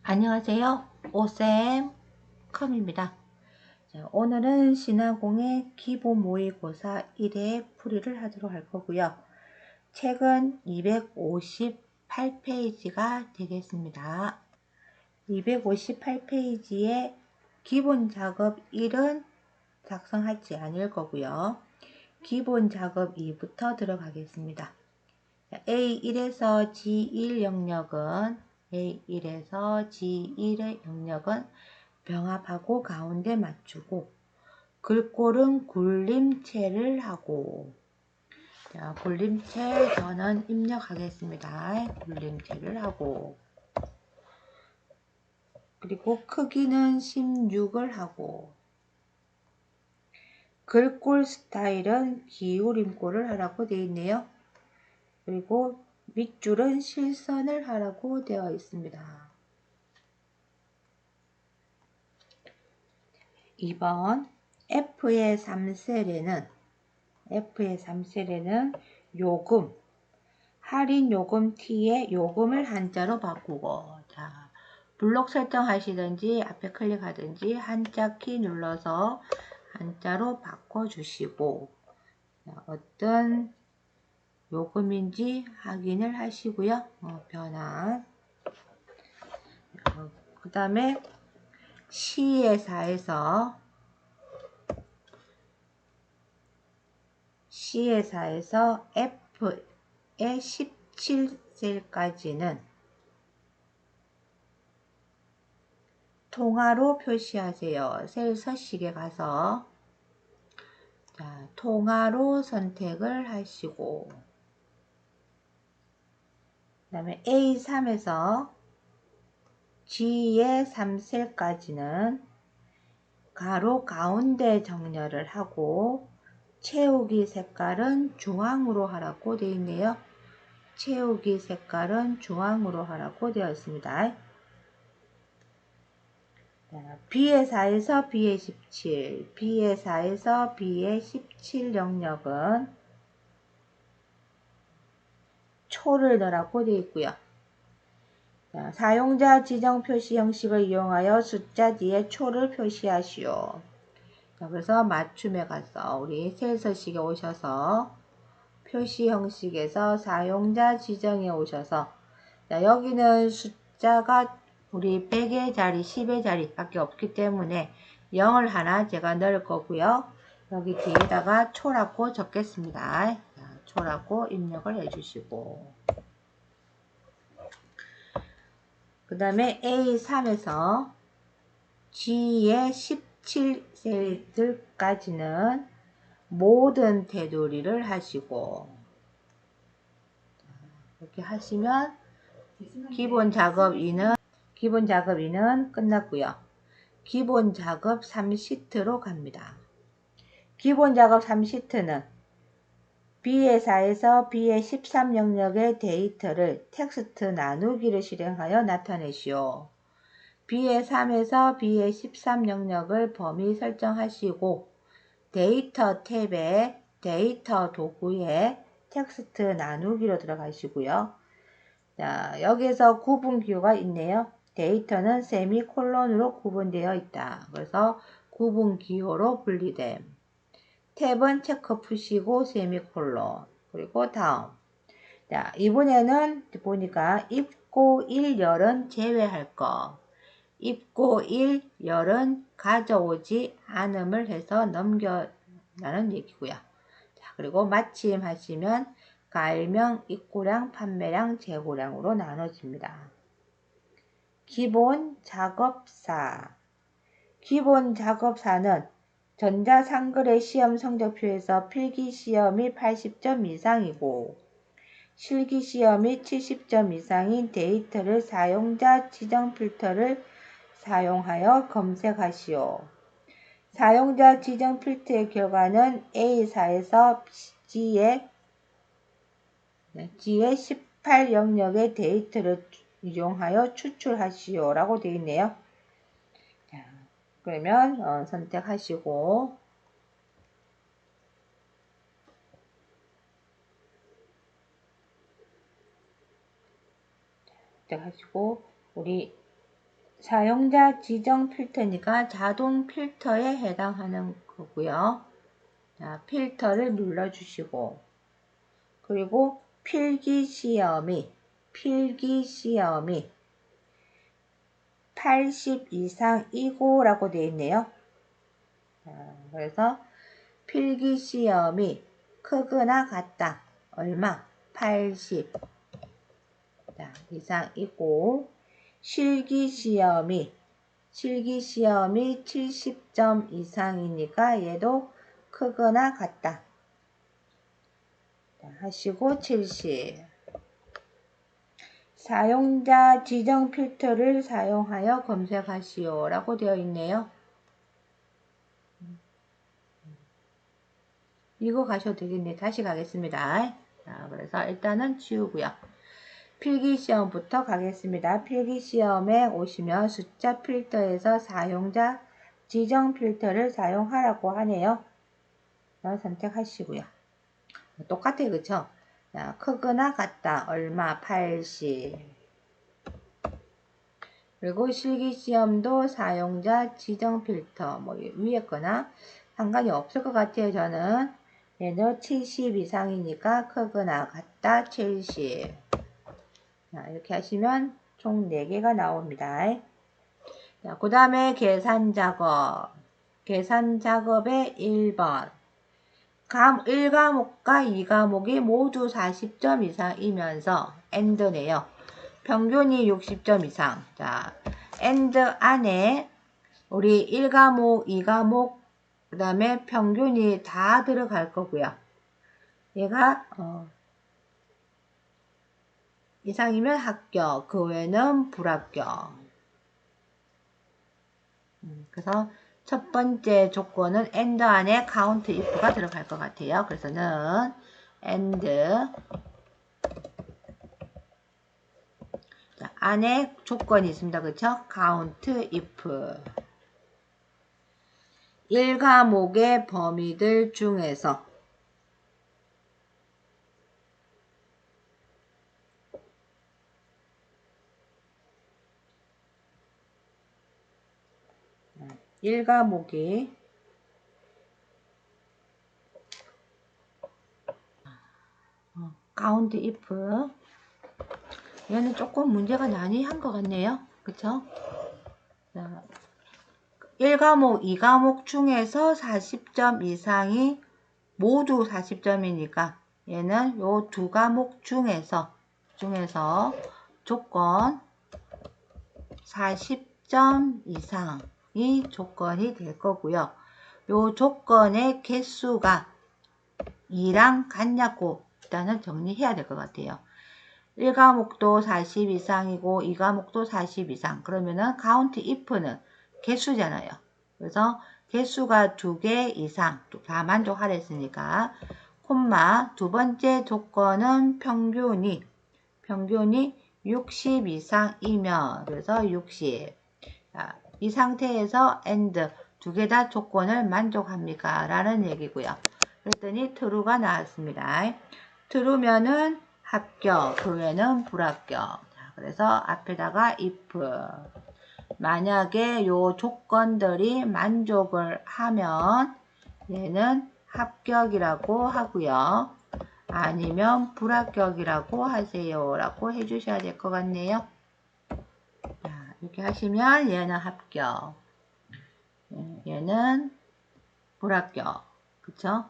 안녕하세요. 오쌤 컴입니다. 자, 오늘은 신화공의 기본 모의고사 1회 풀이를 하도록 할 거고요. 책은 258페이지가 되겠습니다. 258페이지에 기본 작업 1은 작성하지 않을 거고요. 기본 작업 2부터 들어가겠습니다. A1에서 G1 영역은 A1에서 G1의 영역은 병합하고 가운데 맞추고 글꼴은 굴림체를 하고, 자, 굴림체 저는 입력하겠습니다. 굴림체를 하고, 그리고 크기는 16을 하고, 글꼴 스타일은 기울임꼴을 하라고 되어 있네요. 그리고 밑줄은 실선을 하라고 되어 있습니다. 2번 F의 3셀에는 요금, 할인 요금 T에 요금을 한자로 바꾸고, 자, 블록 설정하시든지 앞에 클릭하든지 한자 키 눌러서 한자로 바꿔주시고, 어떤 요금인지 확인을 하시고요. 변환. 그 다음에 시에서 F의 17셀까지는 통화로 표시하세요. 셀 서식에 가서, 자, 통화로 선택을 하시고, 그 다음에 A3에서 G의 3셀까지는 가로 가운데 정렬을 하고 채우기 색깔은 주황으로 하라고 되어 있네요. 채우기 색깔은 주황으로 하라고 되어 있습니다. B의 4에서 B의 17, B의 4에서 B의 17 영역은 초를 넣으라고 되어 있고요. 자, 사용자 지정 표시 형식을 이용하여 숫자 뒤에 초를 표시하시오. 자, 그래서 맞춤에 가서 우리 셀 서식에 오셔서 표시 형식에서 사용자 지정에 오셔서, 자, 여기는 숫자가 우리 100의 자리, 10의 자리 밖에 없기 때문에 0을 하나 제가 넣을 거고요. 여기 뒤에다가 초라고 적겠습니다. 자, 초라고 입력을 해주시고, 그 다음에 A3에서 G의 17셀들까지는 모든 테두리를 하시고, 이렇게 하시면 기본 작업 2는 끝났고요. 기본 작업 3시트로 갑니다. 기본 작업 3시트는 B의 4에서 B의 13 영역의 데이터를 텍스트 나누기를 실행하여 나타내시오. B의 3에서 B의 13 영역을 범위 설정하시고 데이터 탭에 데이터 도구에 텍스트 나누기로 들어가시고요. 자, 여기서 구분 기호가 있네요. 데이터는 세미콜론으로 구분되어 있다. 그래서 구분 기호로 분리됨. 탭은 체크 푸시고 세미콜론. 그리고 다음. 자, 이번에는 보니까 입고 1, 열은 제외할 거. 입고 1, 열은 가져오지 않음을 해서 넘겨라는 얘기고요. 자, 그리고 마침 하시면 가일명, 입고량, 판매량, 재고량으로 나눠집니다. 기본 작업사. 기본 작업사는 전자상거래 시험 성적표에서 필기시험이 80점 이상이고 실기시험이 70점 이상인 데이터를 사용자 지정 필터를 사용하여 검색하시오. 사용자 지정 필터의 결과는 A4에서 G의 18 영역의 데이터를 이용하여 추출하시오 라고 되어 있네요. 자, 그러면 선택하시고 우리 사용자 지정 필터니까 자동 필터에 해당하는 거고요. 자, 필터를 눌러주시고, 그리고 필기시험이 80 이상이고라고 되어 있네요. 자, 그래서 필기시험이 크거나 같다. 얼마? 80 이상이고, 실기시험이 70점 이상이니까 얘도 크거나 같다. 자, 하시고 70. 사용자 지정 필터를 사용하여 검색하시오 라고 되어 있네요. 이거 가셔도 되겠네. 다시 가겠습니다. 자, 그래서 일단은 지우고요. 필기시험부터 가겠습니다. 필기시험에 오시면 숫자 필터에서 사용자 지정 필터를 사용하라고 하네요. 선택하시고요. 똑같아요. 그쵸? 자, 크거나 같다. 얼마? 80. 그리고 실기시험도 사용자 지정 필터, 뭐 위에 거나 상관이 없을 것 같아요. 저는 얘는 70 이상이니까 크거나 같다. 70. 자, 이렇게 하시면 총 4개가 나옵니다. 자, 그 다음에 계산 작업. 계산 작업의 1번. 1과목과 2과목이 모두 40점 이상이면서 AND네요. 평균이 60점 이상. 자, AND 안에 우리 1과목, 2과목, 그 다음에 평균이 다 들어갈 거고요. 얘가 이상이면 합격, 그 외에는 불합격. 그래서 첫 번째 조건은 AND 안에 count if가 들어갈 것 같아요. 그래서는 AND 자, 안에 조건이 있습니다. 그쵸? count if 1과목의 범위들 중에서 count if 얘는 조금 문제가 난이한 것 같네요. 그쵸? 자, 1과목, 2과목 중에서 40점 이상이 모두 40점이니까 얘는 요 2과목 중에서 조건 40점 이상이 조건이 될 거고요. 요 조건의 개수가 2랑 같냐고 일단은 정리해야 될 것 같아요. 1과목도 40 이상이고 2과목도 40 이상. 그러면은 count if는 개수잖아요. 그래서 개수가 2개 이상 다 만족하라 했으니까 콤마 두 번째 조건은 평균이 60 이상이면 그래서 60. 자, 이 상태에서 AND 두 개 다 조건을 만족합니까? 라는 얘기고요. 그랬더니 true가 나왔습니다. true면은 합격, 그 외에는 불합격. 자, 그래서 앞에다가 if 만약에 요 조건들이 만족을 하면 얘는 합격이라고 하고요. 아니면 불합격이라고 하세요 라고 해주셔야 될 것 같네요. 자, 이렇게 하시면 얘는 합격, 얘는 불합격. 그쵸?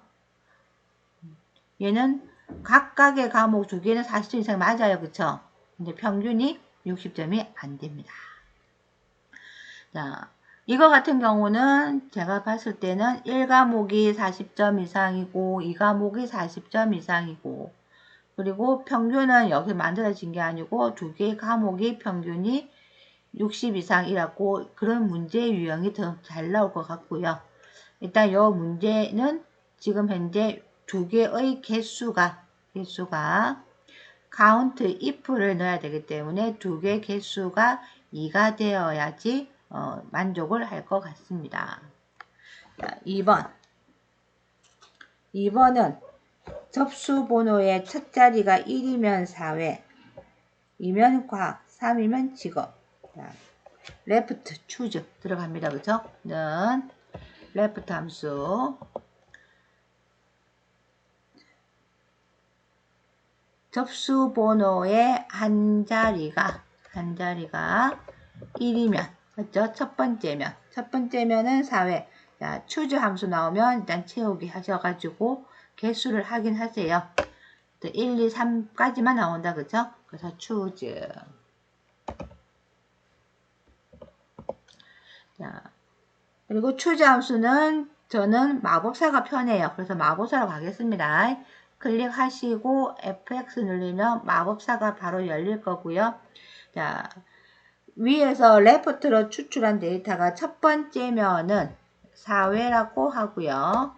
얘는 각각의 과목 두 개는 40점 이상 맞아요. 그쵸? 근데 평균이 60점이 안 됩니다. 자, 이거 같은 경우는 제가 봤을 때는 1과목이 40점 이상이고 2과목이 40점 이상이고 그리고 평균은 여기 만들어진 게 아니고 두 개의 과목이 평균이 60 이상이라고 그런 문제 유형이 더 잘 나올 것 같고요. 일단 이 문제는 지금 현재 두 개의 개수가 count if를 넣어야 되기 때문에 두 개의 개수가 2가 되어야지 만족을 할 것 같습니다. 자, 2번은 접수 번호의 첫 자리가 1이면 사회, 2면 과학, 3이면 직업. 자, left choose 들어갑니다. 그죠? 는 left 함수 접수 번호의 한 자리가 1이면 맞죠? 첫 번째면은 4회. 자, choose 함수 나오면 일단 채우기 하셔가지고 개수를 확인하세요. 1, 2, 3까지만 나온다. 그죠? 그래서 choose. 자, 그리고 choose 함수는 저는 마법사가 편해요. 그래서 마법사로 가겠습니다. 클릭하시고 FX 누르면 마법사가 바로 열릴 거고요. 자, 위에서 레프트로 추출한 데이터가 첫 번째면은 4회라고 하고요.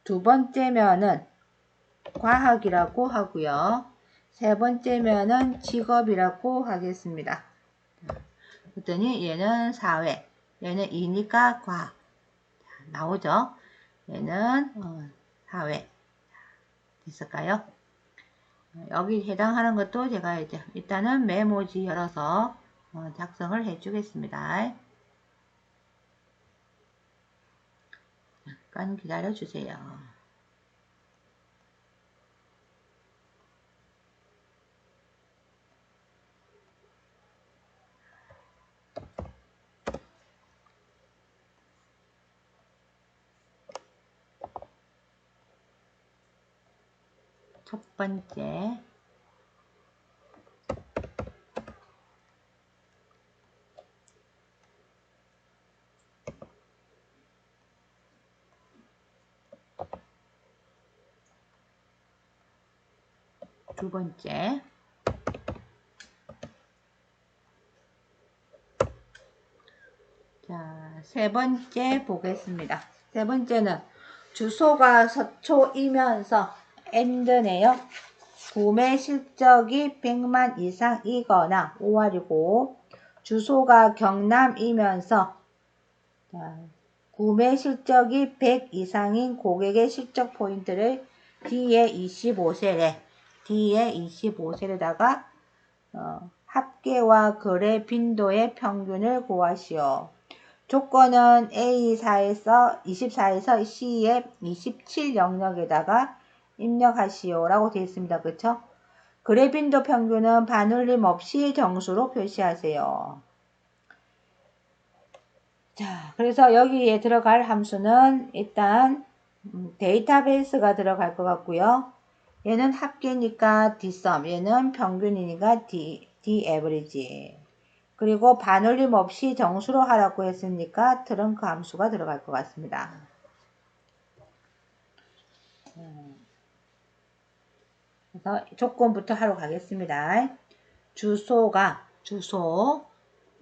두 번째면은 과학이라고 하고요. 세 번째면은 직업이라고 하겠습니다. 그랬더니 얘는 4회, 얘는 2니까 과학 나오죠. 얘는 4회 됐을까요? 여기 해당하는 것도 제가 이제 일단은 메모지 열어서 작성을 해 주겠습니다. 잠깐 기다려 주세요. 첫 번째, 두 번째, 자, 세 번째 보겠습니다. 세 번째는 주소가 서초이면서 AND네요. 구매 실적이 100만 이상이거나 5월이고 주소가 경남이면서 구매 실적이 100 이상인 고객의 실적 포인트를 D에 25셀에다가 합계와 거래 빈도의 평균을 구하시오. 조건은 A24에서 C의 27 영역에다가 입력하시오 라고 되어 있습니다. 그쵸? 거래 빈도 평균은 반올림 없이 정수로 표시하세요. 자, 그래서 여기에 들어갈 함수는 일단 데이터베이스가 들어갈 것 같고요. 얘는 합계니까 dsum, 얘는 평균이니까 daverage. 그리고 반올림 없이 정수로 하라고 했으니까 트렁크 함수가 들어갈 것 같습니다. 그래서 조건부터 하러 가겠습니다. 주소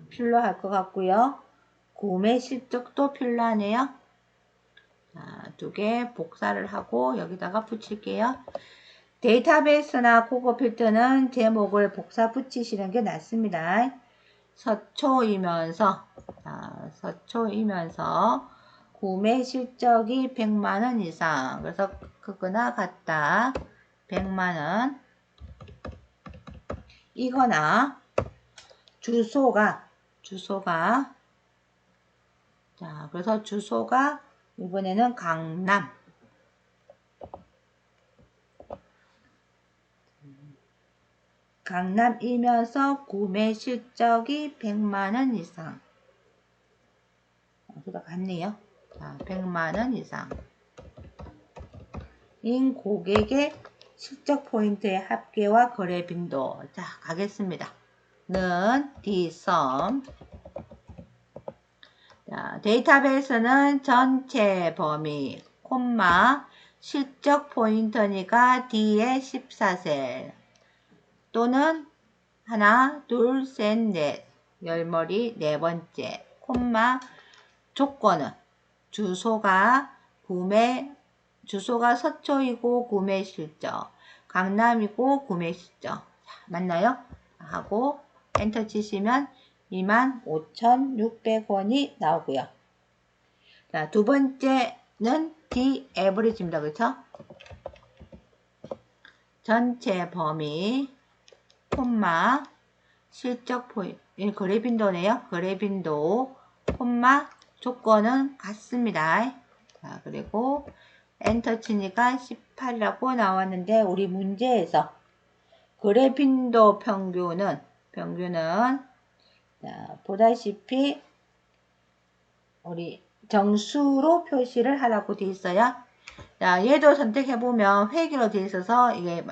필요할 것 같고요. 구매 실적도 필요하네요. 자, 두 개 복사를 하고 여기다가 붙일게요. 데이터베이스나 고급 필터는 제목을 복사 붙이시는 게 낫습니다. 서초이면서 구매 실적이 100만원 이상, 그래서 크거나 같다 100만원 이거나 주소가 자, 그래서 주소가 이번에는 강남이면서 구매 실적이 100만원 이상. 보다 같네요. 자, 100만원 이상. 인 고객의 실적 포인트의 합계와 거래 빈도. 자, 가겠습니다. 는 dsum. 자, 데이터베이스는 전체 범위, 실적 포인터니까 D에 14셀. 또는 하나, 둘, 셋, 넷, 열머리 네 번째, 조건은 주소가 서초이고 구매 실적, 강남이고 구매 실적. 맞나요? 하고 엔터 치시면 25,600원이 나오고요. 자, 두 번째는 average입니다. 그렇죠? 전체 범위, 실적 포인트, 거래 빈도네요. 거래 빈도, 콤마, 조건은 같습니다. 자, 그리고 엔터 치니까 18이라고 나왔는데, 우리 문제에서 거래 빈도 평균은, 자, 보다시피, 우리 정수로 표시를 하라고 되어 있어요. 자, 얘도 선택해보면 회계로 되어 있어서 이게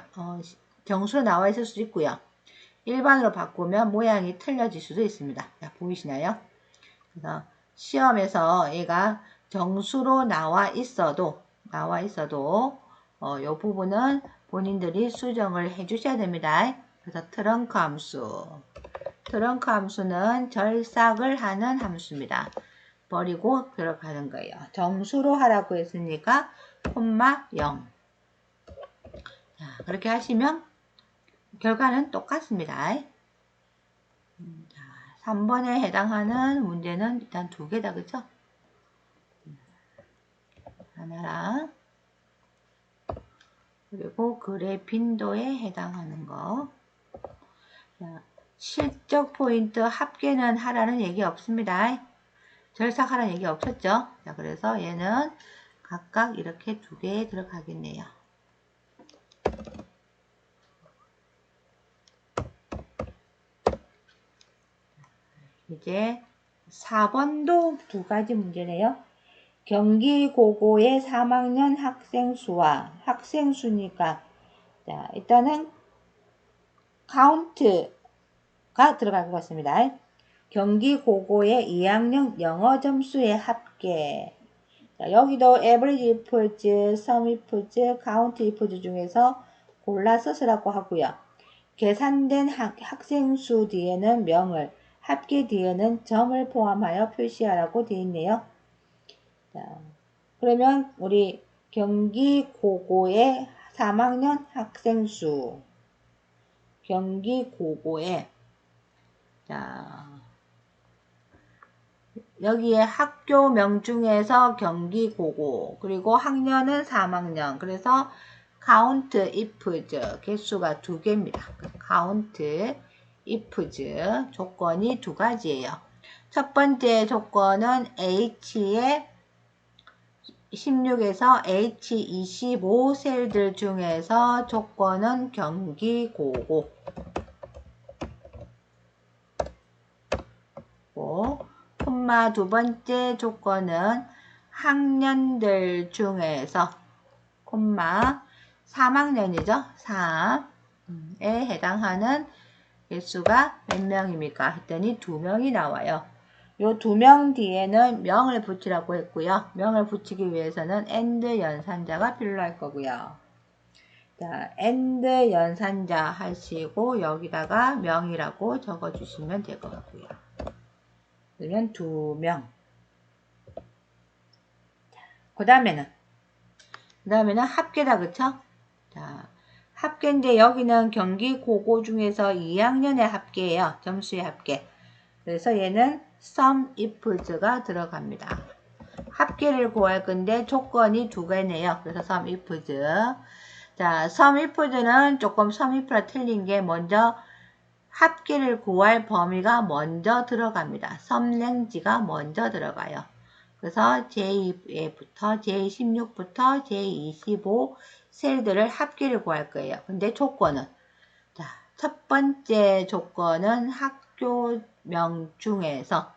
정수로 나와 있을 수도 있고요. 일반으로 바꾸면 모양이 틀려질 수도 있습니다. 자, 보이시나요? 그래서 시험에서 얘가 정수로 나와 있어도 이 부분은 본인들이 수정을 해 주셔야 됩니다. 그래서 트렁크 함수는 절삭을 하는 함수입니다. 버리고 들어가는 거예요. 정수로 하라고 했으니까 콤마 0. 자, 그렇게 하시면 결과는 똑같습니다. 자, 3번에 해당하는 문제는 일단 두 개다, 그죠? 하나랑, 그리고 거래 빈도에 해당하는 거. 자, 실적 포인트 합계는 하라는 얘기 없습니다. 절삭하라는 얘기 없었죠? 자, 그래서 얘는 각각 이렇게 두 개 들어가겠네요. 이제 4번도 두 가지 문제네요. 경기 고고의 3학년 학생 수와 학생 수니까, 자, 일단은 카운트가 들어갈 것 같습니다. 경기 고고의 2학년 영어 점수의 합계. 자, 여기도 average equals, sum equals, count equals 중에서 골라서 쓰라고 하고요. 계산된 학생 수 뒤에는 명을, 합계 뒤에는 점을 포함하여 표시하라고 되어 있네요. 자, 그러면 우리 경기 고고의 3학년 학생 수, 경기 고고의, 자, 여기에 학교명 중에서 경기 고고, 그리고 학년은 3학년, 그래서 count ifs, 개수가 두 개입니다. count ifs, 조건이 두 가지예요. 첫 번째 조건은 H의 16에서 H25 셀들 중에서 조건은 경기 고고, 콤마 두 번째 조건은 학년들 중에서 콤마 3학년이죠. 3에 해당하는 개수가 몇 명입니까? 했더니 2명이 나와요. 요 2명 뒤에는 명을 붙이라고 했고요. 명을 붙이기 위해서는 AND 연산자가 필요할 거고요. 자, AND 연산자 하시고 여기다가 명이라고 적어주시면 될 것 같고요. 그러면 2명. 그 다음에는 합계다, 그쵸? 자, 합계인데 여기는 경기 고고 중에서 2학년의 합계예요. 점수의 합계. 그래서 얘는 sum ifs가 들어갑니다. 합계를 구할 건데 조건이 두 개네요. 그래서 sum ifs. 자, sum ifs는 조금 sum ifs랑 틀린 게 먼저 합계를 구할 범위가 먼저 들어갑니다. sum랭지가 먼저 들어가요. 그래서 J2부터 J16부터 J25 셀들을 합계를 구할 거예요. 근데 조건은, 자, 첫 번째 조건은 학교명 중에서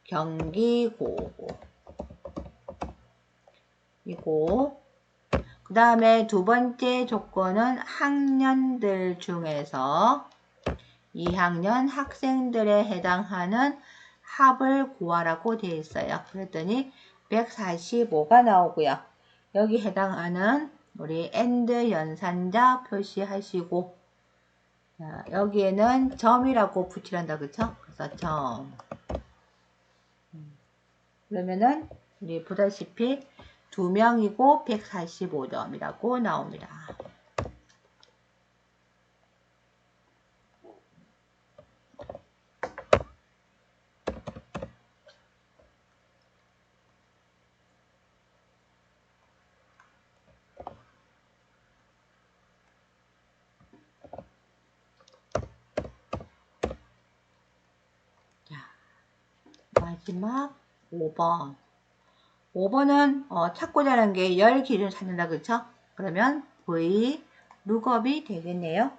경기고고 이고, 그 다음에 두 번째 조건은 학년들 중에서 2학년 학생들에 해당하는 합을 구하라고 되어 있어요. 그랬더니 145가 나오고요. 여기 해당하는 우리 AND 연산자 표시하시고, 자, 여기에는 점이라고 붙이란다, 그쵸? 그래서 점. 그러면은 우리 보다시피 2명이고 145점이라고 나옵니다. 마지막 5번. 5번은 찾고자 하는 게 열 기준 찾는다. 그쵸? 그러면 V 룩업이 되겠네요.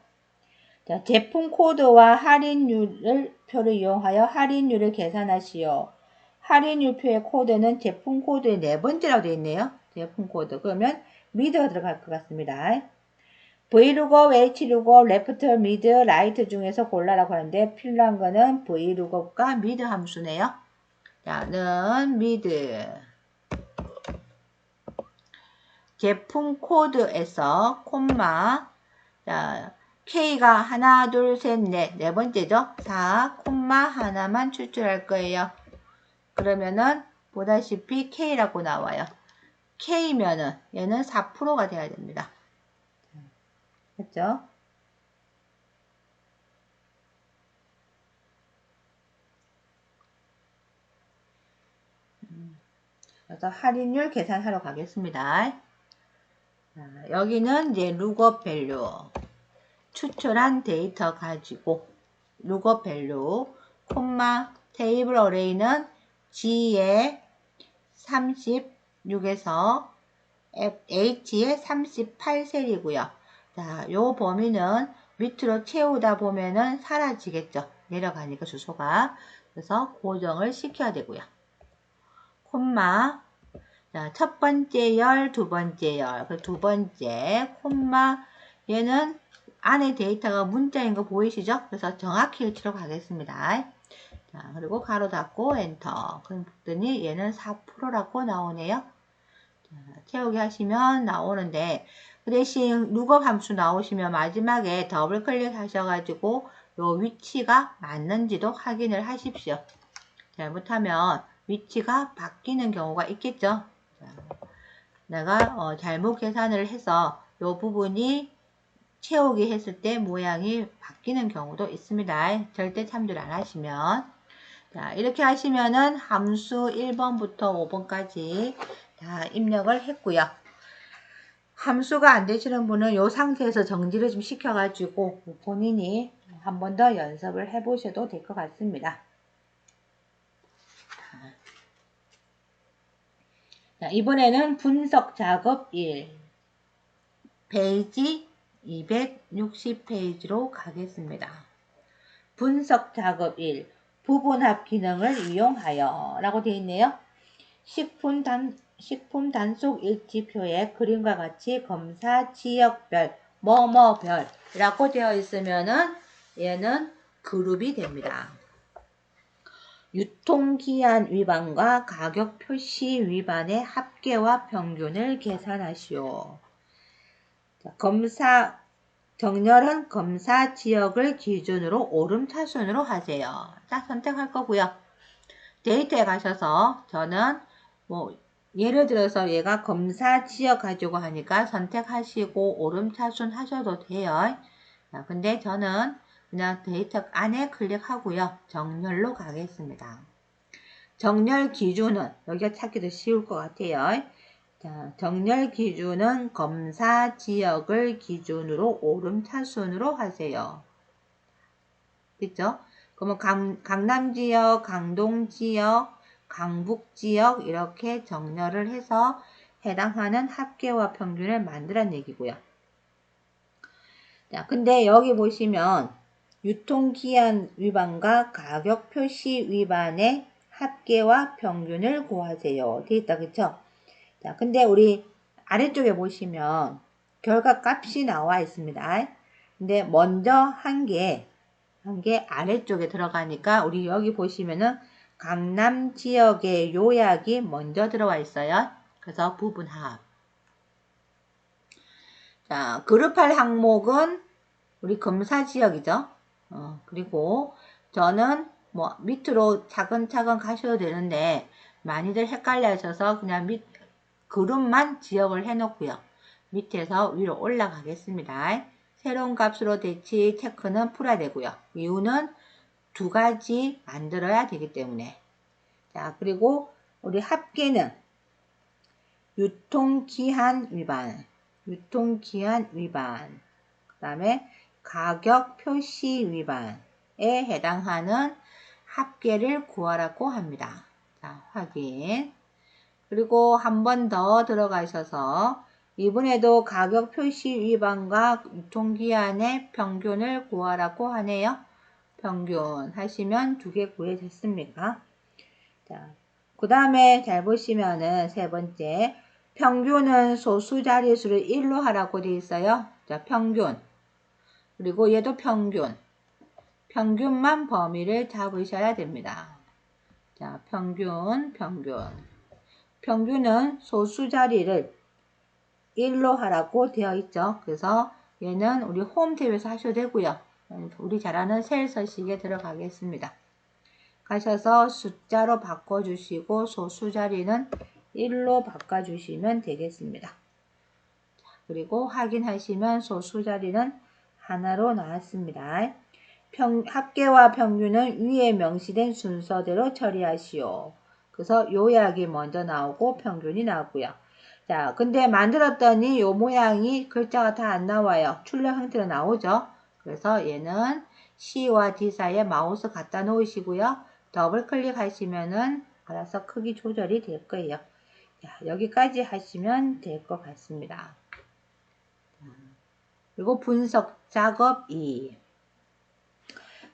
자, 제품 코드와 할인율을 표를 이용하여 할인율을 계산하시오. 할인율표의 코드는 제품 코드의 네 번째라고 되어 있네요. 제품 코드. 그러면 미드가 들어갈 것 같습니다. V룩업, H룩업, 레프트, 미드, 라이트 중에서 골라라고 하는데 필요한 거는 V룩업과 미드 함수네요. 자, 는 미드. 제품 코드에서 콤마, 자, K가 하나, 둘, 셋, 넷, 네 번째죠. 4, 콤마 하나만 추출할 거예요. 그러면은 보다시피 K라고 나와요. K면은 얘는 4%가 돼야 됩니다. 됐죠? 그래서 할인율 계산하러 가겠습니다. 자, 여기는 이제 룩업 밸류. 추출한 데이터 가지고 룩업 밸류, 콤마 테이블 어레이는 G의 36에서 H의 38셀이고요. 자, 요 범위는 밑으로 채우다 보면은 사라지겠죠. 내려가니까 주소가. 그래서 고정을 시켜야 되고요. 콤마. 자, 첫 번째 열, 두 번째 열. 그 두 번째 콤마. 얘는 안에 데이터가 문자인 거 보이시죠? 그래서 정확히 일치로 가겠습니다. 자, 그리고 가로 닫고 엔터. 그랬더니 얘는 4%라고 나오네요. 자, 채우기 하시면 나오는데 그 대신 룩업 함수 나오시면 마지막에 더블 클릭 하셔가지고 요 위치가 맞는지도 확인을 하십시오. 잘못하면 위치가 바뀌는 경우가 있겠죠. 자, 내가 잘못 계산을 해서 요 부분이 채우기 했을 때 모양이 바뀌는 경우도 있습니다. 절대 참조를 안 하시면. 자, 이렇게 하시면은 함수 1번부터 5번까지 다 입력을 했고요. 함수가 안 되시는 분은 이 상태에서 정지를 좀 시켜가지고 본인이 한 번 더 연습을 해보셔도 될 것 같습니다. 자, 이번에는 분석 작업 1. 페이지 260페이지로 가겠습니다. 분석 작업 1. 부분합 기능을 이용하여 라고 되어 있네요. 식품 단속 일지표에 그림과 같이 검사 지역별 뭐뭐별 라고 되어 있으면은 얘는 그룹이 됩니다. 유통기한 위반과 가격 표시 위반의 합계와 평균을 계산하시오. 자, 정렬은 검사 지역을 기준으로 오름차순으로 하세요. 자, 선택할 거고요. 데이터에 가셔서 저는 예를 들어서 얘가 검사 지역 가지고 하니까 선택하시고 오름차순 하셔도 돼요. 자, 근데 저는 그냥 데이터 안에 클릭하고요. 정렬로 가겠습니다. 정렬 기준은 여기가 찾기도 쉬울 것 같아요. 자, 정렬 기준은 검사 지역을 기준으로 오름차순으로 하세요. 그죠? 그러면 강남 지역, 강동 지역, 강북 지역 이렇게 정렬을 해서 해당하는 합계와 평균을 만들란 얘기고요. 자, 근데 여기 보시면 유통기한 위반과 가격 표시 위반의 합계와 평균을 구하세요. 되어 있다, 그쵸? 자, 근데 우리 아래쪽에 보시면 결과 값이 나와 있습니다. 근데 먼저 한 게 아래쪽에 들어가니까 우리 여기 보시면은 강남 지역의 요약이 먼저 들어와 있어요. 그래서 부분합. 자, 그룹할 항목은 우리 검사 지역이죠. 그리고 저는 밑으로 차근차근 가셔도 되는데 많이들 헷갈려 하셔서 그냥 그룹만 지역을 해놓고요. 밑에서 위로 올라가겠습니다. 새로운 값으로 대치 체크는 풀어야 되고요. 이유는 두 가지 만들어야 되기 때문에. 자, 그리고 우리 합계는 유통기한 위반, 그 다음에 가격 표시 위반에 해당하는 합계를 구하라고 합니다. 자, 확인. 그리고 한 번 더 들어가셔서 이번에도 가격 표시 위반과 유통기한의 평균을 구하라고 하네요. 평균 하시면 2개 구해졌습니까? 자, 그 다음에 잘 보시면은 세 번째, 평균은 소수 자릿수를 1로 하라고 되어 있어요. 자, 평균. 그리고 얘도 평균. 평균만 범위를 잡으셔야 됩니다. 자, 평균. 평균은 소수 자리를 1로 하라고 되어 있죠. 그래서 얘는 우리 홈 탭에서 하셔도 되고요. 우리 잘 아는 셀 서식에 들어가겠습니다. 가셔서 숫자로 바꿔주시고 소수 자리는 1로 바꿔주시면 되겠습니다. 그리고 확인하시면 소수 자리는 하나로 나왔습니다. 합계와 평균은 위에 명시된 순서대로 처리하시오. 그래서 요약이 먼저 나오고 평균이 나오고요. 자, 근데 만들었더니 요 모양이 글자가 다 안 나와요. 출력 형태로 나오죠. 그래서 얘는 C와 D 사이에 마우스 갖다 놓으시고요. 더블 클릭하시면은 알아서 크기 조절이 될 거예요. 자, 여기까지 하시면 될 것 같습니다. 그리고 분석 작업 2.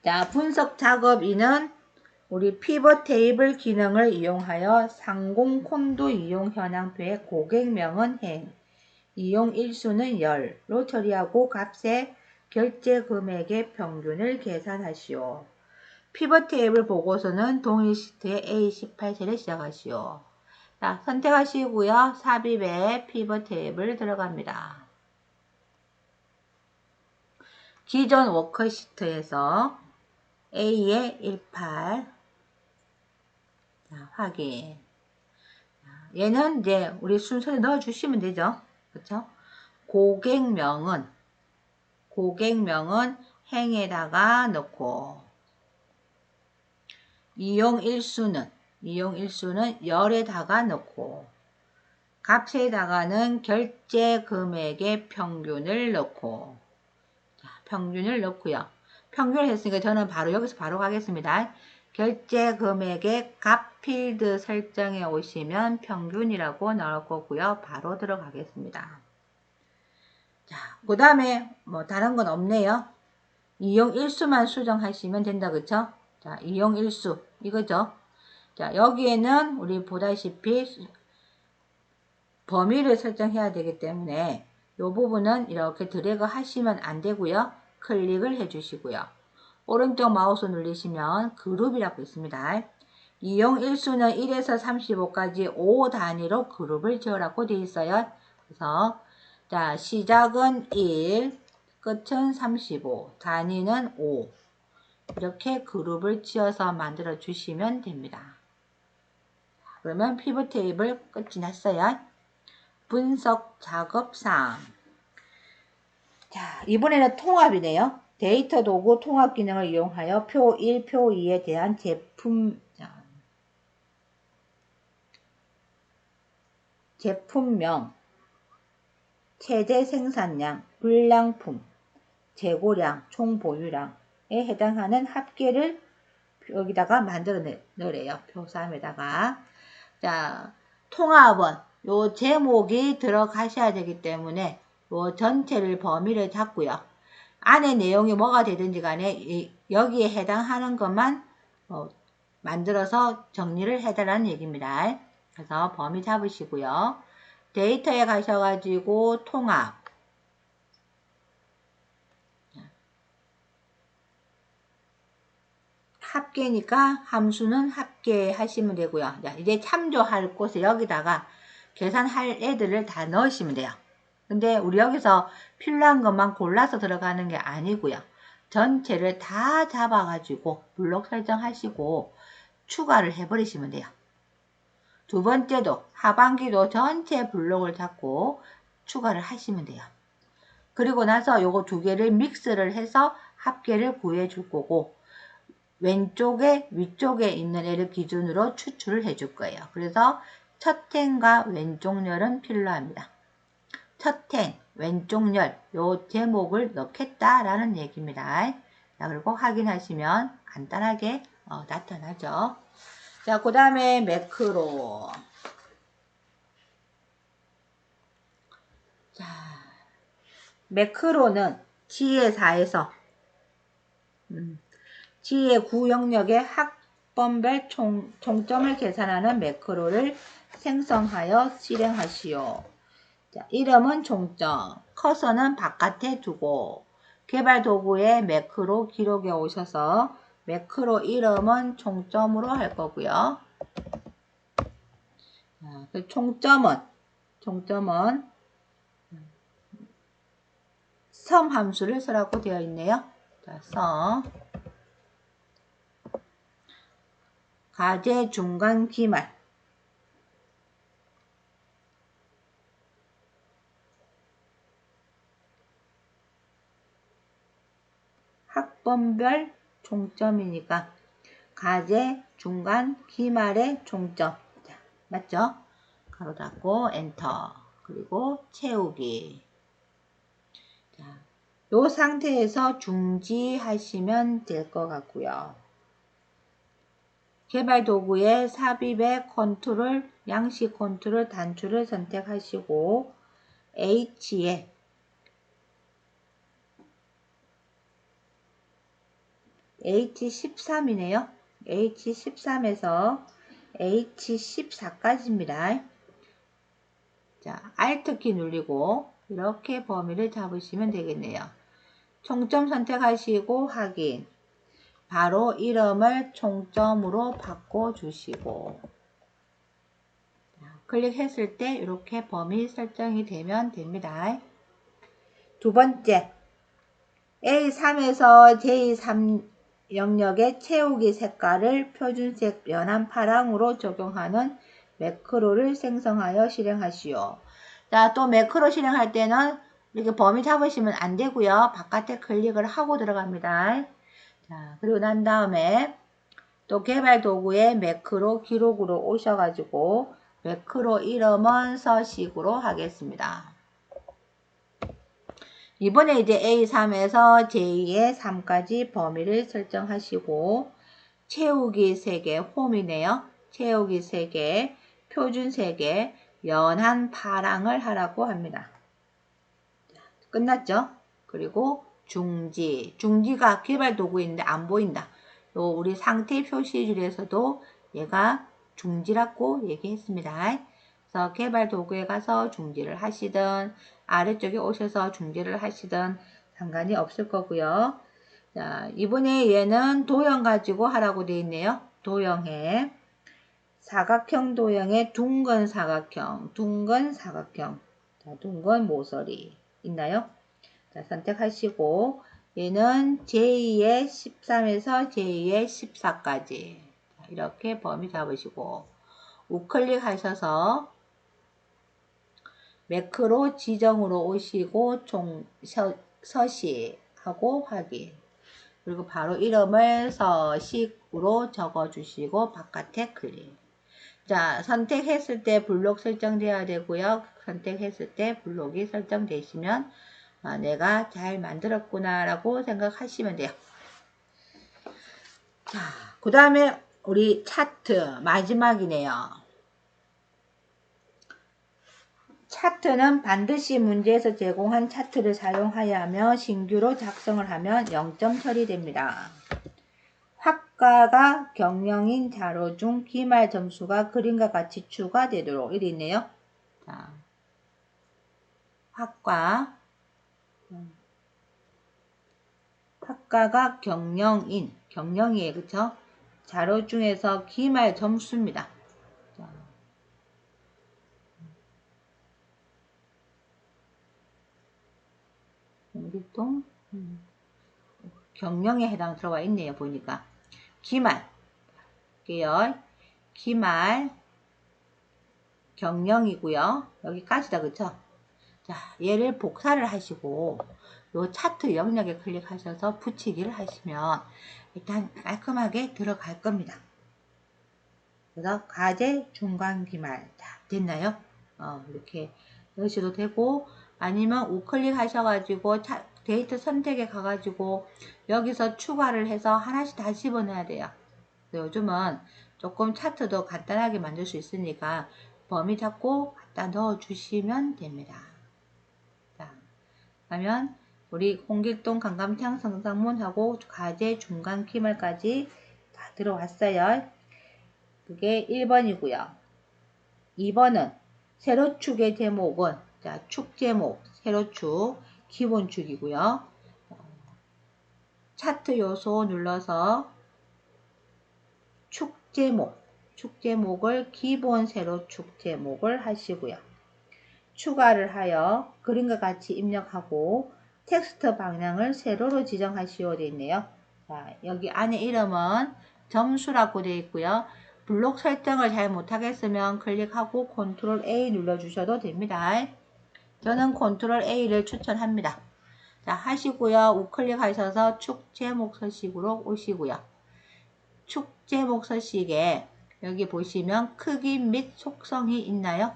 자, 분석 작업 2는 우리 피벗 테이블 기능을 이용하여 상공 콘도 이용 현황표의 고객명은 행, 이용 일수는 열로 처리하고 값의 결제 금액의 평균을 계산하시오. 피벗 테이블 보고서는 동일 시트의 A18셀에 시작하시오. 자, 선택하시고요. 삽입에 피벗 테이블 들어갑니다. 기존 워크시트에서 A의 18, 자, 확인. 얘는 이제 우리 순서에 넣어주시면 되죠. 그렇죠? 고객명은 행에다가 넣고, 이용 일수는 열에다가 넣고, 값에다가는 결제 금액의 평균을 넣고, 자, 평균을 넣고요. 평균을 했으니까 저는 여기서 바로 가겠습니다. 결제 금액의 값 필드 설정에 오시면 평균이라고 나올 거고요. 바로 들어가겠습니다. 자, 그 다음에 뭐 다른 건 없네요. 이용 일수만 수정하시면 된다. 그쵸? 자, 이용 일수 이거죠. 자, 여기에는 우리 보다시피 범위를 설정해야 되기 때문에 이 부분은 이렇게 드래그 하시면 안 되고요. 클릭을 해 주시고요. 오른쪽 마우스 누르시면 그룹이라고 있습니다. 이용 일수는 1에서 35까지 5 단위로 그룹을 지으라고 되어 있어요. 그래서 자, 시작은 1, 끝은 35, 단위는 5. 이렇게 그룹을 지어서 만들어 주시면 됩니다. 그러면 피벗 테이블 끝이 났어요. 분석 작업상. 자, 이번에는 통합이네요. 데이터 도구 통합 기능을 이용하여 표 1, 표 2에 대한 제품명, 최대 생산량, 불량품, 재고량, 총 보유량에 해당하는 합계를 여기다가 만들어 넣으래요. 표 3에다가. 자, 통합은 요 제목이 들어가셔야 되기 때문에 요 전체를 범위를 잡고요. 안에 내용이 뭐가 되든지 간에 여기에 해당하는 것만 만들어서 정리를 해달라는 얘기입니다. 그래서 범위 잡으시고요. 데이터에 가셔가지고 통합. 합계니까 함수는 합계 하시면 되고요. 자, 이제 참조할 곳에 여기다가 계산할 애들을 다 넣으시면 돼요. 근데 우리 여기서 필요한 것만 골라서 들어가는 게 아니고요. 전체를 다 잡아가지고 블록 설정하시고 추가를 해버리시면 돼요. 두 번째도 하반기도 전체 블록을 잡고 추가를 하시면 돼요. 그리고 나서 요거 두 개를 믹스를 해서 합계를 구해 줄 거고 왼쪽에 위쪽에 있는 애를 기준으로 추출을 해 줄 거예요. 그래서 첫 행과 왼쪽 열은 필요합니다. 첫 행, 왼쪽 열, 요 제목을 넣겠다라는 얘기입니다. 자, 그리고 확인하시면 간단하게 나타나죠. 자, 그 다음에 매크로. 자, 매크로는 지혜4에서 지혜9 영역의 학번별 총점을 계산하는 매크로를 생성하여 실행하시오. 자, 이름은 총점, 커서는 바깥에 두고 개발 도구에 매크로 기록에 오셔서 매크로 이름은 총점으로 할 거고요. 자, 그 총점은 섬 함수를 쓰라고 되어 있네요. 자, 섬 가제 중간 기말 학번별 총점이니까 가제 중간 기말의 총점. 자, 맞죠? 가로 닫고 엔터. 그리고 채우기. 자, 요 상태에서 중지하시면 될 것 같고요. 개발 도구의 삽입의 컨트롤, 양식 컨트롤 단추를 선택하시고 H에 H13이네요. H13에서 H14까지입니다. 자, Alt키 누르고 이렇게 범위를 잡으시면 되겠네요. 총점 선택하시고 확인. 바로 이름을 총점으로 바꿔주시고 클릭했을 때 이렇게 범위 설정이 되면 됩니다. 두 번째, A3에서 J3 영역의 채우기 색깔을 표준색 연한 파랑으로 적용하는 매크로를 생성하여 실행하시오. 자, 또 매크로 실행할 때는 이렇게 범위 잡으시면 안 되고요. 바깥에 클릭을 하고 들어갑니다. 자, 그리고 난 다음에 또 개발 도구에 매크로 기록으로 오셔가지고 매크로 이름은 서식으로 하겠습니다. 이번에 이제 A3에서 J의 3까지 범위를 설정하시고 채우기 3개, 홈이네요. 채우기 3개, 표준 3개, 연한 파랑을 하라고 합니다. 끝났죠? 그리고 중지. 중지가 개발 도구인데 안 보인다. 요 우리 상태 표시줄에서도 얘가 중지라고 얘기했습니다. 그래서 개발 도구에 가서 중지를 하시든 아래쪽에 오셔서 중지를 하시든 상관이 없을 거고요. 자, 이번에 얘는 도형 가지고 하라고 되어 있네요. 도형에 사각형 도형에 둥근 사각형, 자, 둥근 모서리 있나요? 자, 선택하시고 얘는 제2의 13에서 제2의 14까지 이렇게 범위 잡으시고 우클릭 하셔서 매크로 지정으로 오시고 서식하고 확인. 그리고 바로 이름을 서식으로 적어주시고 바깥에 클릭. 자, 선택했을 때 블록 설정되어야 되고요. 선택했을 때 블록이 설정되시면 내가 잘 만들었구나 라고 생각하시면 돼요. 자, 그 다음에 우리 차트 마지막이네요. 차트는 반드시 문제에서 제공한 차트를 사용하여야 하며 신규로 작성을 하면 0점 처리됩니다. 학과가 경영인 자료 중 기말 점수가 그림과 같이 추가되도록 이리 있네요. 자, 학과가 경영이에요. 그쵸? 자료 중에서 기말 점수입니다. 자, 공기통 경영에 해당 들어와 있네요. 보니까 기말 게요. 기말 경영이고요. 여기까지다. 그쵸? 자, 얘를 복사를 하시고 요 차트 영역에 클릭하셔서 붙이기를 하시면 일단 깔끔하게 들어갈 겁니다. 그래서 과제 중간 기말 자, 됐나요? 이렇게 넣으셔도 되고 아니면 우클릭 하셔가지고 데이터 선택에 가가지고 여기서 추가를 해서 하나씩 다 집어넣어야 돼요. 요즘은 조금 차트도 간단하게 만들 수 있으니까 범위 잡고 갖다 넣어 주시면 됩니다. 자, 그러면 우리 홍길동 강감창 성상문하고 가제 중간 기말까지 다 들어왔어요. 그게 1번이고요. 2번은 세로축의 제목은 자, 축 제목, 세로축, 기본축이고요. 차트 요소 눌러서 축 제목을 기본 세로축 제목을 하시고요. 추가를 하여 그림과 같이 입력하고 텍스트 방향을 세로로 지정하시오 되어 있네요. 자, 여기 안에 이름은 점수라고 되어 있고요. 블록 설정을 잘 못하겠으면 클릭하고 컨트롤 A 눌러주셔도 됩니다. 저는 컨트롤 A를 추천합니다. 자, 하시고요. 우클릭하셔서 축 제목 서식으로 오시고요. 축 제목 서식에 여기 보시면 크기 및 속성이 있나요?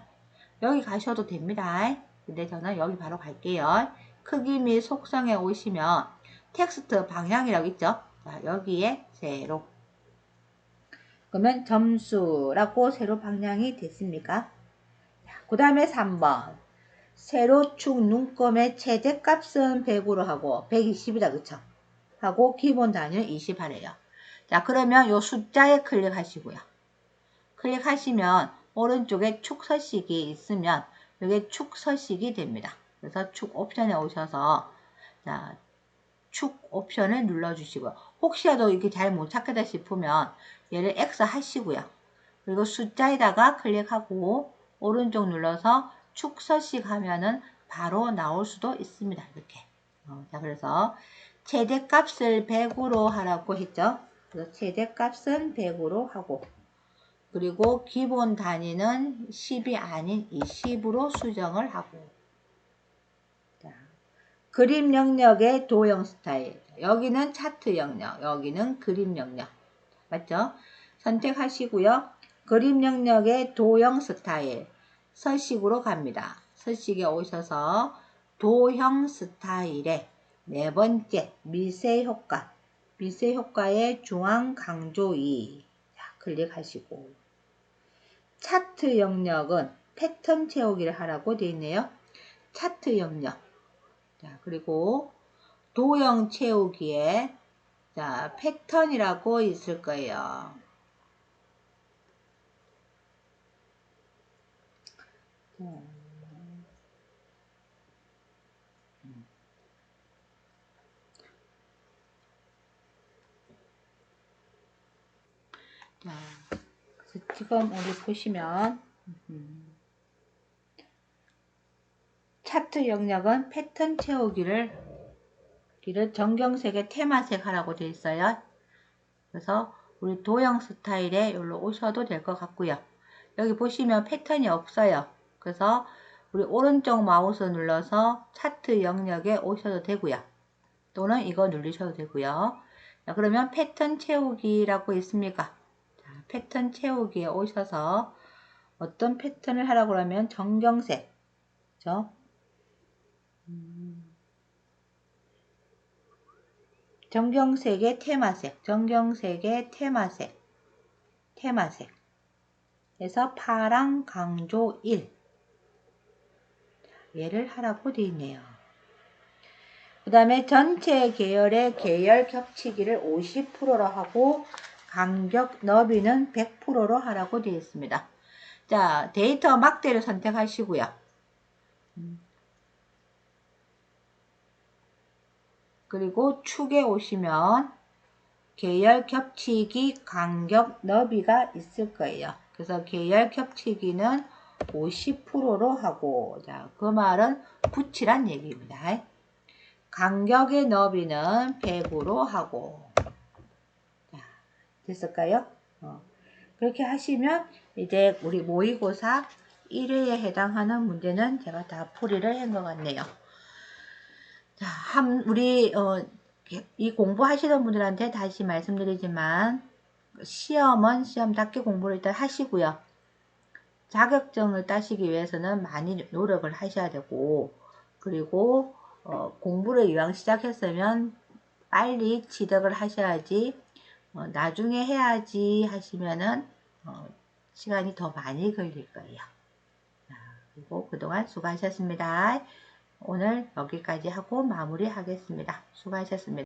여기 가셔도 됩니다. 근데 저는 여기 바로 갈게요. 크기 및 속성에 오시면 텍스트 방향이라고 있죠? 자, 여기에 세로. 그러면 점수라고 세로 방향이 됐습니까? 그 다음에 3번. 세로축 눈금의 최대값은 100으로 하고 120이다 그쵸? 하고 기본 단위는 20 하래요. 자, 그러면 요 숫자에 클릭하시고요. 클릭하시면 오른쪽에 축 서식이 있으면 이게 축 서식이 됩니다. 그래서 축 옵션에 오셔서 자, 축 옵션을 눌러주시고요. 혹시라도 이렇게 잘 못 찾겠다 싶으면 얘를 X 하시고요. 그리고 숫자에다가 클릭하고 오른쪽 눌러서 축 서식 하면은 바로 나올 수도 있습니다. 이렇게. 자, 그래서 최대값을 100으로 하라고 했죠. 그래서 최대값은 100으로 하고 그리고 기본 단위는 10이 아닌 20으로 수정을 하고 자, 그림 영역의 도형 스타일 여기는 차트 영역 여기는 그림 영역 맞죠? 선택하시고요. 그림 영역의 도형 스타일 서식으로 갑니다. 서식에 오셔서 도형 스타일의 네 번째 미세 효과 미세 효과의 중앙 강조 2 자, 클릭하시고 차트 영역은 패턴 채우기를 하라고 되어 있네요. 차트 영역. 자, 그리고 도형 채우기에 자, 패턴이라고 있을 거예요. 자, 지금 우리 보시면 차트 영역은 패턴 채우기를 정경색의 테마색 하라고 되어 있어요. 그래서 우리 도형 스타일에 여기로 오셔도 될 것 같고요. 여기 보시면 패턴이 없어요. 그래서 우리 오른쪽 마우스 눌러서 차트 영역에 오셔도 되고요. 또는 이거 누르셔도 되고요. 자, 그러면 패턴 채우기라고 있습니까? 자, 패턴 채우기에 오셔서 어떤 패턴을 하라고 하면 정경색. 그렇죠? 정경색의 테마색. 정경색의 테마색. 그래서 파랑 강조 1. 얘를 하라고 되어 있네요. 그 다음에 전체 계열의 계열 겹치기를 50%로 하고 간격 너비는 100%로 하라고 되어 있습니다. 자, 데이터 막대를 선택하시고요. 그리고 축에 오시면 계열 겹치기 간격 너비가 있을 거예요. 그래서 계열 겹치기는 50%로 하고 자, 그 말은 붙이란 얘기입니다. 간격의 너비는 100으로 하고 자, 됐을까요? 그렇게 하시면 이제 우리 모의고사 1회에 해당하는 문제는 제가 다 풀이를 한 것 같네요. 자, 우리 이 공부하시는 분들한테 다시 말씀드리지만 시험은 시험답게 공부를 일단 하시고요. 자격증을 따시기 위해서는 많이 노력을 하셔야 되고 그리고 공부를 이왕 시작했으면 빨리 취득을 하셔야지 나중에 해야지 하시면은 시간이 더 많이 걸릴 거예요. 그리고 그동안 수고하셨습니다. 오늘 여기까지 하고 마무리하겠습니다. 수고하셨습니다.